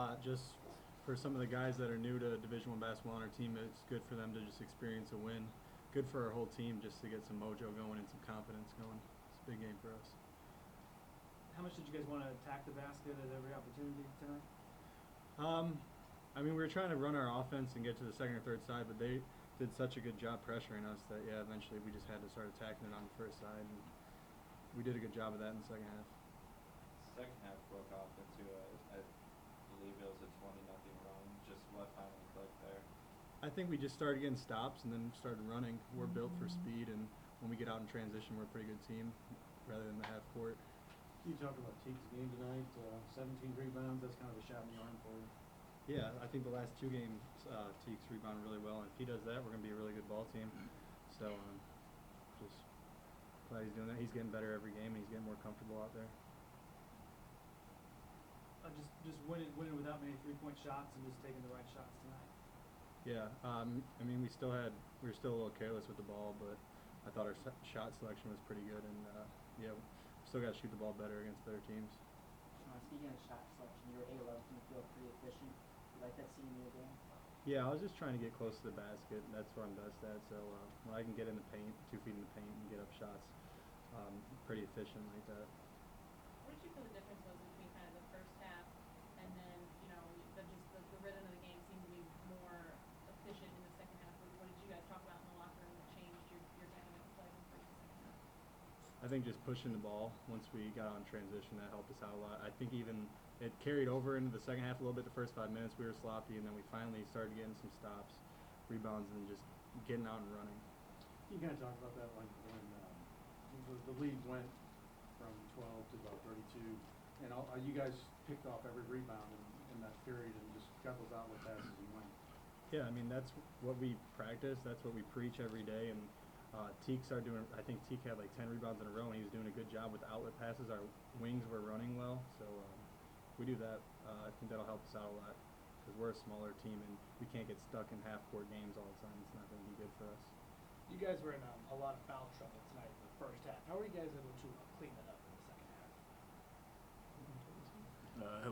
lot. Just for some of the guys that are new to Division One basketball on our team, it's good for them to just experience a win. Good for our whole team just to get some mojo going and some confidence going. It's a big game for us. How much did you guys want to attack the basket at every opportunity tonight? I mean, we were trying to run our offense and get to the second or third side, but they did such a good job pressuring us that, yeah, eventually we just had to start attacking it on the first side. And we did a good job of that in the second half. Second half broke off into I believe it was a 20-0 run. Just what finally clicked there? I think we just started getting stops and then started running. We're built for speed, and when we get out in transition, we're a pretty good team rather than the half court. You talked about Teague's game tonight, 17 rebounds. That's kind of a shot in the arm for you. Yeah, I think the last two games, Teague's rebounded really well, and if he does that, we're going to be a really good ball team. So, just glad he's doing that. He's getting better every game, and he's getting more comfortable out there. Just winning without many three-point shots and just taking the right shots tonight. Yeah, I mean, we were still a little careless with the ball, but I thought our shot selection was pretty good, and yeah, we still got to shoot the ball better against better teams. Speaking of shot selection, you were A-11, you feel pretty efficient. You like that scene in your game? Yeah, I was just trying to get close to the basket. That's what I'm best at. So when I can get in the paint, 2 feet in the paint, and get up shots, pretty efficient like that. What did you feel the difference was between kind of the first half and then, you know, the rhythm of the game seemed to be more efficient in the second half? What did you guys talk about in the locker room that changed your dynamic of play from first to second half? I think just pushing the ball once we got on transition, that helped us out a lot. I think even it carried over into the second half a little bit. The first 5 minutes we were sloppy, and then we finally started getting some stops, rebounds, and just getting out and running. You kind of talked about that when the lead went from 12 to about 32, and you guys picked off every rebound in that period and just got those outlet passes and went. Yeah, I mean, that's what we practice. That's what we preach every day, and Teague started doing. I think Teague had like 10 rebounds in a row, and he was doing a good job with outlet passes. Our wings were running well, so we do that. I think that'll help us out a lot because we're a smaller team, and we can't get stuck in half-court games all the time. It's not going to be good for us. You guys were in a lot of foul trouble tonight in the first half. How were you guys able to clean that up in the second half?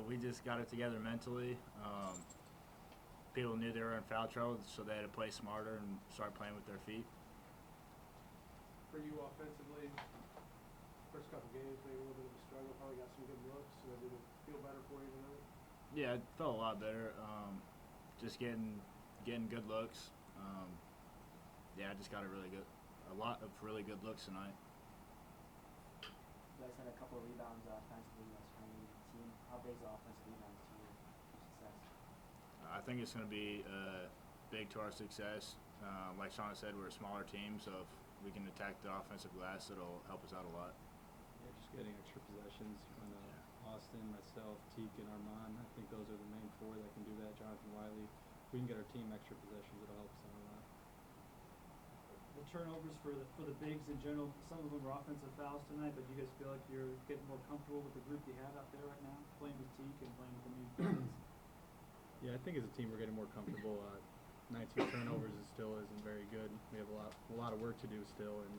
We just got it together mentally. People knew they were in foul trouble, so they had to play smarter and start playing with their feet. For you offensively, first couple games maybe a little bit of a struggle, probably got some good looks, so did it feel better for you tonight? Yeah, it felt a lot better. Just getting good looks. Yeah, I just got a lot of really good looks tonight. You guys had a couple of rebounds offensively. You guys trying to lead the team. How big is the offensive rebounds to your success? I think it's going to be big to our success. Like Shauna said, we're a smaller team, so if we can attack the offensive glass, it'll help us out a lot. Yeah, just getting extra possessions on Austin, myself, Teague, and Armand. I think those are the main 4 that can do that. Jonathan Wiley. If we can get our team extra possessions, it'll help us out a lot. The turnovers for the bigs in general, some of them were offensive fouls tonight, but do you guys feel like you're getting more comfortable with the group you have out there right now, playing with Teague and playing with the new guys? Yeah, I think as a team we're getting more comfortable. 19 turnovers still isn't very good. We have a lot of work to do still, and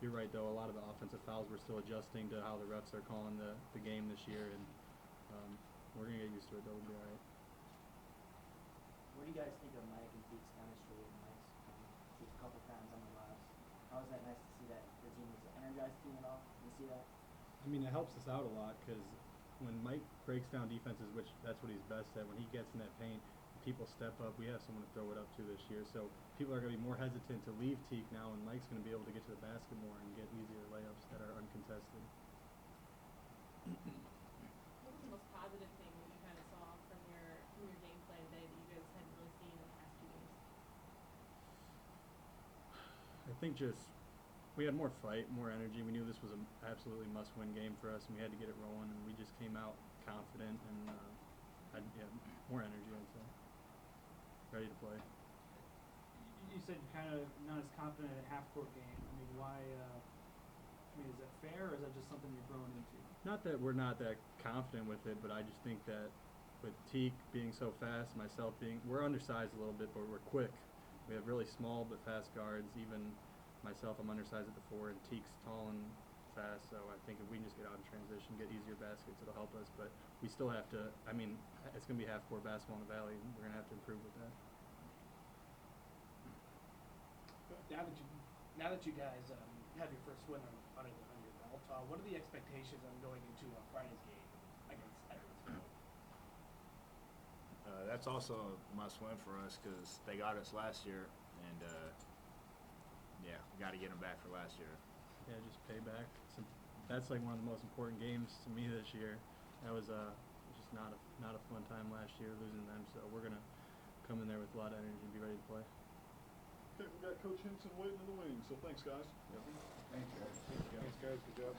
you're right though. A lot of the offensive fouls we're still adjusting to how the refs are calling the game this year, and we're gonna get used to it. Though we'll be all right. What do you guys think of Mike and Teague's chemistry and Mike's a couple times on the lives? How was that nice to see that the team was an energized team at all? Did you see that? I mean, it helps us out a lot because when Mike breaks down defenses, which that's what he's best at, when he gets in that paint, people step up. We have someone to throw it up to this year, so people are going to be more hesitant to leave Teague now, and Mike's going to be able to get to the basket more and get easier layups that are uncontested. What was the most positive thing that you kind of saw from your game plan today that you guys hadn't really seen in the past 2 games? I think just we had more fight, more energy. We knew this was an absolutely must-win game for us, and we had to get it rolling, and we just came out confident and more energy, I'd say. Ready to play. You said you're kind of not as confident in a half-court game. I mean, why? Is that fair, or is that just something you're growing into? Not that we're not that confident with it, but I just think that with Teague being so fast, we're undersized a little bit, but we're quick. We have really small but fast guards. Even myself, I'm undersized at the 4, and Teague's tall and fast. So I think if we can just get out in transition, get easier baskets, it'll help us. But we still have to. I mean, it's going to be half-court basketball in the Valley. We're going to have to improve with that. Now that you guys have your first win under your belt, what are the expectations on going into Friday's game against Edwardsville? That's also a must-win for us because they got us last year, and yeah, we got to get them back for last year. Yeah, just pay back. That's like one of the most important games to me this year. That was just not a fun time last year losing them. So we're gonna come in there with a lot of energy and be ready to play. Okay, we got Coach Hinson waiting in the wings, so thanks, guys. Thanks, guys. Thanks, guys. Good job.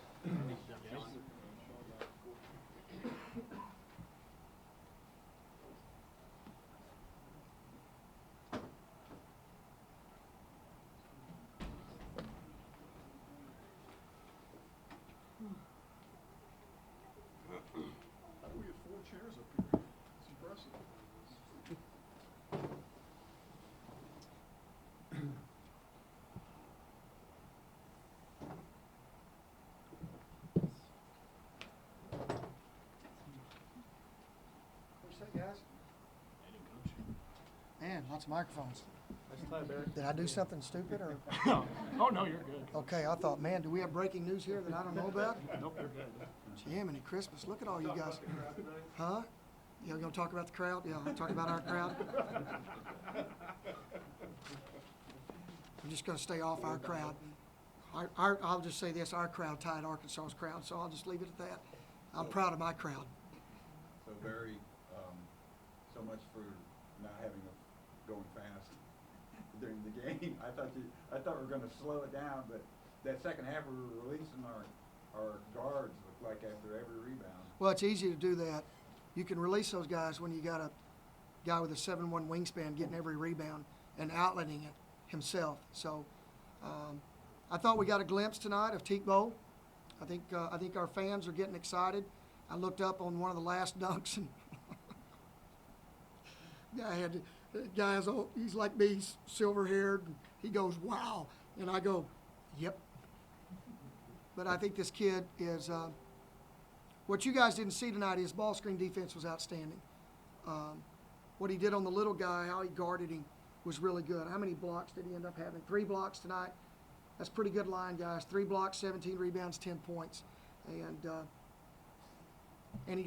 How do we get 4 chairs up here? It's impressive. What's that, guys? Man, lots of microphones. Nice try, Barry. Did I do something stupid or? Oh, no, you're good. Okay, I thought, man, do we have breaking news here that I don't know about? Nope, you're good. Jiminy Christmas, look at all you Talk guys. about the crowd tonight. Huh? Yeah, we're gonna talk about the crowd? Yeah, we'll talk about our crowd. I'm just gonna stay off our crowd. I'll just say this, our crowd tied Arkansas's crowd, so I'll just leave it at that. I'm proud of my crowd. So Barry, so much for not having us going fast during the game. I thought we were gonna slow it down, but that second half we were releasing our guards looked like after every rebound. Well, it's easy to do that. You can release those guys when you got a guy with a 7'1" wingspan getting every rebound and outletting it himself. So I thought we got a glimpse tonight of Teak Bowl. I think our fans are getting excited. I looked up on one of the last dunks and he's like me, he's silver-haired. And he goes, wow. And I go, yep. But I think this kid is what you guys didn't see tonight, his ball screen defense was outstanding. What he did on the little guy, how he guarded him, was really good. How many blocks did he end up having? 3 blocks tonight. That's a pretty good line, guys. 3 blocks, 17 rebounds, 10 points. And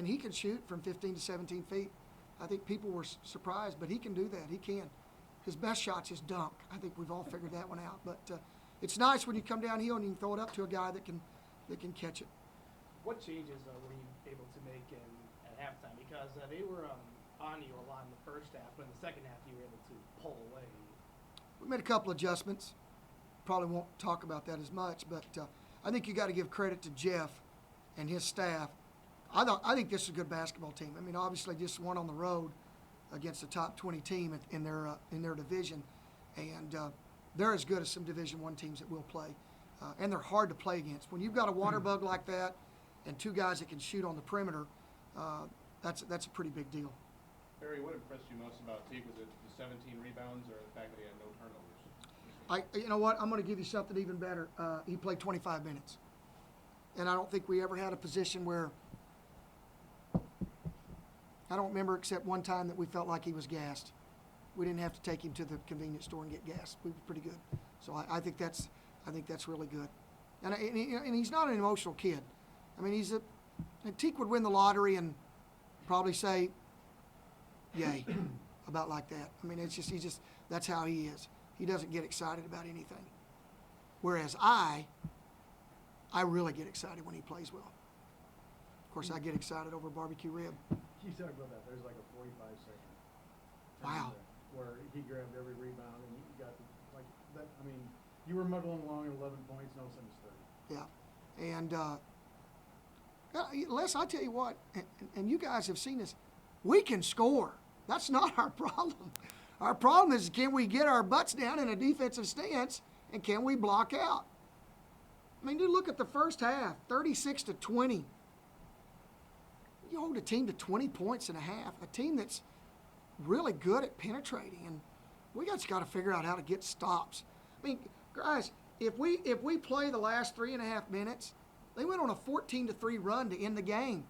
he can shoot from 15 to 17 feet. I think people were surprised, but he can do that. He can. His best shot's his dunk. I think we've all figured that one out. But it's nice when you come downhill and you can throw it up to a guy that can catch it. What changes were you able to make at halftime? Because they were on you a lot in the first half, but in the second half you were able to pull away. We made a couple adjustments. Probably won't talk about that as much, but I think you got to give credit to Jeff and his staff. I think this is a good basketball team. I mean, obviously just won on the road against a top 20 team in their division, and they're as good as some Division I teams that we'll play, and they're hard to play against. When you've got a water bug like that and 2 guys that can shoot on the perimeter, that's a pretty big deal. Barry, what impressed you most about Teague? Was it the 17 rebounds or the fact that he had no turnovers? You know what? I'm going to give you something even better. He played 25 minutes. And I don't think we ever had a position where I don't remember except one time that we felt like he was gassed. We didn't have to take him to the convenience store and get gas. We were pretty good. So I think that's really good. And he's not an emotional kid. I mean, Teak would win the lottery and probably say, yay, about like that. I mean, that's how he is. He doesn't get excited about anything. Whereas I really get excited when he plays well. Of course, I get excited over barbecue rib. You talk about that. There's like a 45-second. Wow. Where he grabbed every rebound and he got like that. I mean, you were muddling along at 11 points, and all of a sudden it's 30. Yeah, and Les, I tell you what, and you guys have seen this. We can score. That's not our problem. Our problem is, can we get our butts down in a defensive stance, and can we block out? I mean, dude, look at the first half, 36-20. You hold a team to 20 points and a half, a team that's really good at penetrating, and we just got to figure out how to get stops. I mean, guys, if we play the last 3.5 minutes, they went on a 14-3 run to end the game.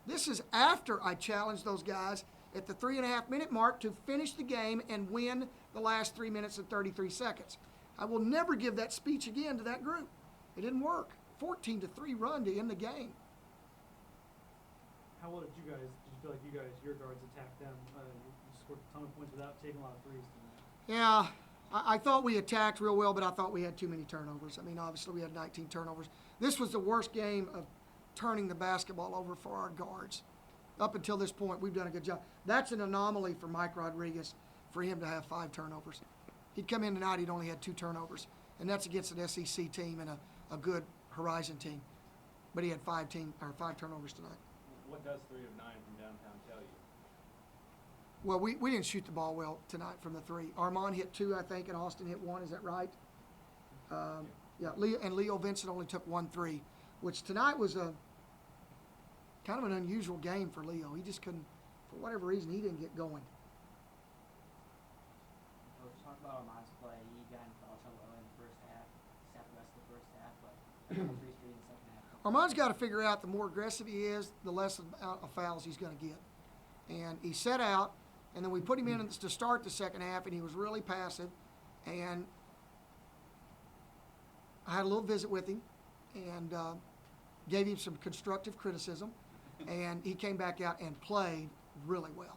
This is after I challenged those guys at the 3.5 minute mark to finish the game and win the last 3 minutes and 33 seconds. I will never give that speech again to that group. It didn't work. 14-3 run to end the game. How well did you feel like your guards attacked them? You scored a ton of points without taking a lot of threes tonight. Yeah, I thought we attacked real well, but I thought we had too many turnovers. I mean, obviously we had 19 turnovers. This was the worst game of turning the basketball over for our guards. Up until this point, we've done a good job. That's an anomaly for Mike Rodriguez, for him to have 5 turnovers. He'd come in tonight, he'd only had 2 turnovers, and that's against an SEC team and a good Horizon team. But he had 5 turnovers tonight. What does 3 of 9 from downtown tell you? Well, we didn't shoot the ball well tonight from the 3. Armand hit 2, I think, and Austin hit 1. Is that right? Yeah. Leo Vincent only took 1 3, which tonight was a kind of an unusual game for Leo. He just couldn't, for whatever reason, he didn't get going. Coach, talk about Armand's play. He got in foul trouble early in the first half. Sat the rest of the first half, but 3 straight in the second half. Armand's got to figure out the more aggressive he is, the less amount of fouls he's going to get. And he set out, and then we put him in to start the second half, and he was really passive. And I had a little visit with him and gave him some constructive criticism. And he came back out and played really well.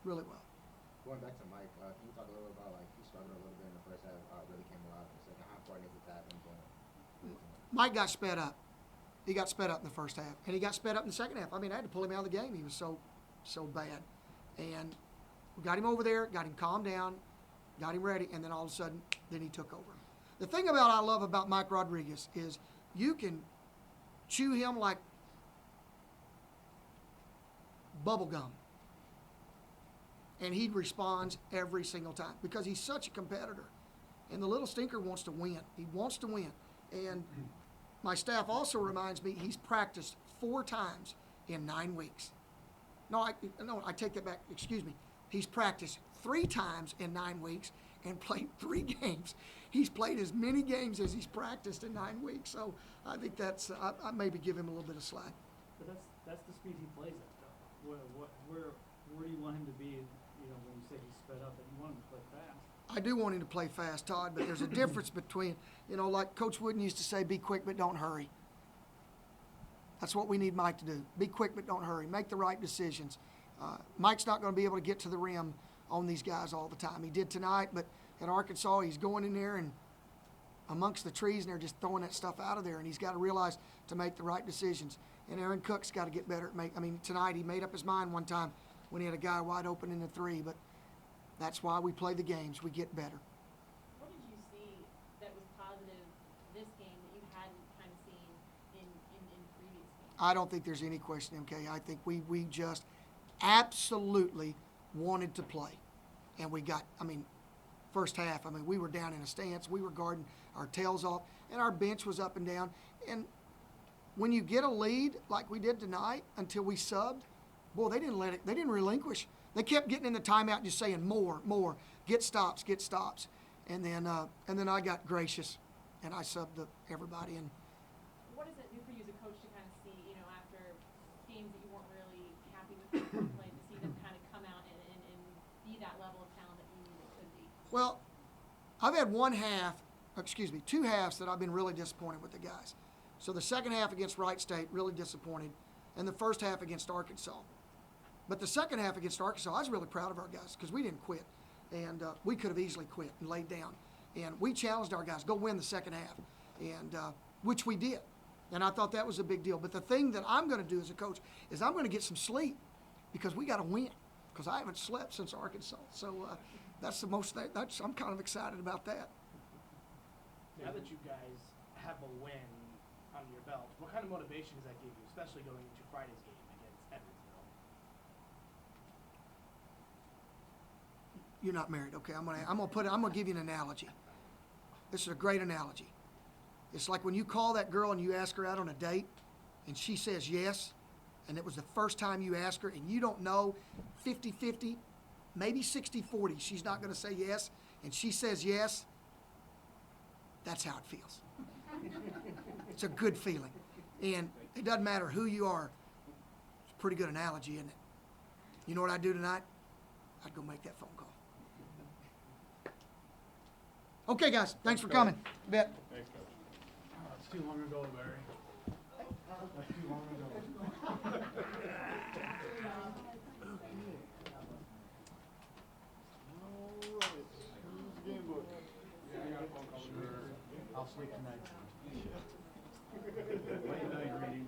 Really well. Going back to Mike, can you talk a little bit about, like, he struggled a little bit in the first half, really came alive in the second. How important is it to have him going? Mike got sped up. He got sped up in the first half, and he got sped up in the second half. I mean, I had to pull him out of the game. He was so bad. And we got him over there, got him calmed down, got him ready, and then all of a sudden, then he took over. The thing I love about Mike Rodriguez is you can chew him like bubble gum, and he responds every single time because he's such a competitor. And the little stinker wants to win. He wants to win. And my staff also reminds me he's practiced 4 times in 9 weeks. No, I take that back. Excuse me. He's practiced 3 times in 9 weeks and played 3 games. He's played as many games as he's practiced in 9 weeks. So I think that's I maybe give him a little bit of slack. But that's the speed he plays at, though. Where do you want him to be? You know, when you say he's sped up, that you want him to play fast. I do want him to play fast, Todd, but there's a difference between, like Coach Wooden used to say, be quick but don't hurry. That's what we need Mike to do. Be quick but don't hurry. Make the right decisions. Mike's not going to be able to get to the rim on these guys all the time. He did tonight, but at Arkansas, he's going in there and amongst the trees, and they're just throwing that stuff out of there, and he's got to realize to make the right decisions. And Aaron Cook's got to get better at tonight he made up his mind one time when he had a guy wide open in the 3, but that's why we play the games. We get better. What did you see that was positive this game that you hadn't kind of seen in previous games? I don't think there's any question, MK. I think we just absolutely wanted to play. And we got, first half, we were down in a stance. We were guarding our tails off, and our bench was up and down. And when you get a lead like we did tonight until we subbed, boy, they didn't relinquish. They kept getting in the timeout and just saying more, get stops. And then I got gracious and I subbed everybody. And what does it do for you as a coach to kind of see, after games that you weren't really happy with how they played, to see them kind of come out and be that level of talent that you knew they could be? Well, I've had 2 halves that I've been really disappointed with the guys. So the second half against Wright State, really disappointed, and the first half against Arkansas. But the second half against Arkansas, I was really proud of our guys because we didn't quit. And we could have easily quit and laid down. And we challenged our guys, go win the second half, and which we did. And I thought that was a big deal. But the thing that I'm going to do as a coach is I'm going to get some sleep because we got to win because I haven't slept since Arkansas. So I'm kind of excited about that. Now that you guys have a win under your belt, what kind of motivation does that give you, especially going into Friday's game against Evansville? You're not married, okay? I'm gonna give you an analogy. This is a great analogy. It's like when you call that girl and you ask her out on a date, and she says yes, and it was the first time you asked her, and you don't know 50-50, maybe 60-40. She's not gonna say yes, and she says yes. That's how it feels. It's a good feeling. And it doesn't matter who you are. It's a pretty good analogy, isn't it? You know what I'd do tonight? I'd go make that phone call. Okay, guys. Thanks for coming. You bet. Thanks, Coach. It's too long ago, Barry. That's too long ago. All right. Here's the game book. Yeah, I got a phone call. Sure. I'll sleep tonight. Late night reading.